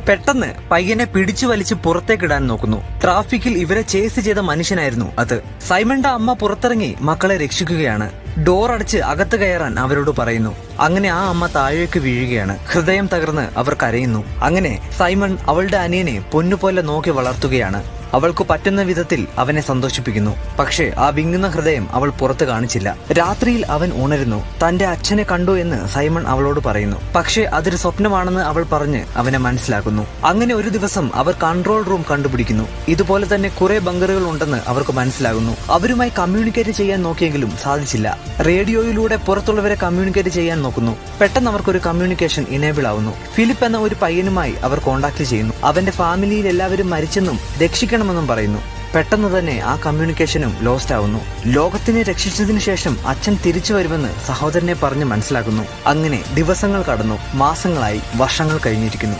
പെട്ടെന്ന് പയ്യനെ പിടിച്ചു വലിച്ച് പുറത്തേക്കിടാൻ നോക്കുന്നു. ട്രാഫിക്കിൽ ഇവരെ ചേസ് ചെയ്ത മനുഷ്യനായിരുന്നു അത്. സൈമന്റെ അമ്മ പുറത്തിറങ്ങി മക്കളെ രക്ഷിക്കുകയാണ്. ഡോർ അടച്ച് അകത്ത് കയറാൻ അവരോട് പറയുന്നു. അങ്ങനെ ആ അമ്മ താഴേക്ക് വീഴുകയാണ്. ഹൃദയം തകർന്ന് അവർ കരയുന്നു. അങ്ങനെ സൈമൺ അവളുടെ അനിയനെ പൊന്നുപോലെ നോക്കി വളർത്തുകയാണ്. അവൾക്ക് പറ്റുന്ന വിധത്തിൽ അവനെ സന്തോഷിപ്പിക്കുന്നു. പക്ഷേ ആ വിങ്ങുന്ന ഹൃദയം അവൾ പുറത്ത് കാണിച്ചില്ല. രാത്രിയിൽ അവൻ ഉണരുന്നു. തന്റെ അച്ഛനെ കണ്ടു എന്ന് സൈമൺ അവളോട് പറയുന്നു. പക്ഷേ അതൊരു സ്വപ്നമാണെന്ന് അവൾ പറഞ്ഞ് അവനെ മനസ്സിലാക്കുന്നു. അങ്ങനെ ഒരു ദിവസം അവർ കൺട്രോൾ റൂം കണ്ടുപിടിക്കുന്നു. ഇതുപോലെ തന്നെ കുറെ ബങ്കറുകൾ ഉണ്ടെന്ന് അവർക്ക് മനസ്സിലാകുന്നു. അവരുമായി കമ്മ്യൂണിക്കേറ്റ് ചെയ്യാൻ നോക്കിയെങ്കിലും സാധിച്ചില്ല. റേഡിയോയിലൂടെ പുറത്തുള്ളവരെ കമ്മ്യൂണിക്കേറ്റ് ചെയ്യാൻ നോക്കുന്നു. പെട്ടെന്ന് അവർക്കൊരു കമ്മ്യൂണിക്കേഷൻ ഇനേബിൾ ആവുന്നു. ഫിലിപ്പ് എന്ന ഒരു പയ്യനുമായി അവർ കോണ്ടാക്ട് ചെയ്യുന്നു. അവന്റെ ഫാമിലിയിൽ എല്ലാവരും മരിച്ചെന്നും രക്ഷിക്കണമെന്നും പറയുന്നു. പെട്ടെന്ന് തന്നെ ആ കമ്മ്യൂണിക്കേഷനും ലോസ്റ്റ് ആവുന്നു. ലോകത്തിനെ രക്ഷിച്ചതിനു ശേഷം അച്ഛൻ തിരിച്ചു വരുമെന്ന് സഹോദരനെ പറഞ്ഞ് മനസ്സിലാക്കുന്നു. അങ്ങനെ ദിവസങ്ങൾ കടന്നു. മാസങ്ങളായി, വർഷങ്ങൾ കഴിഞ്ഞിരിക്കുന്നു.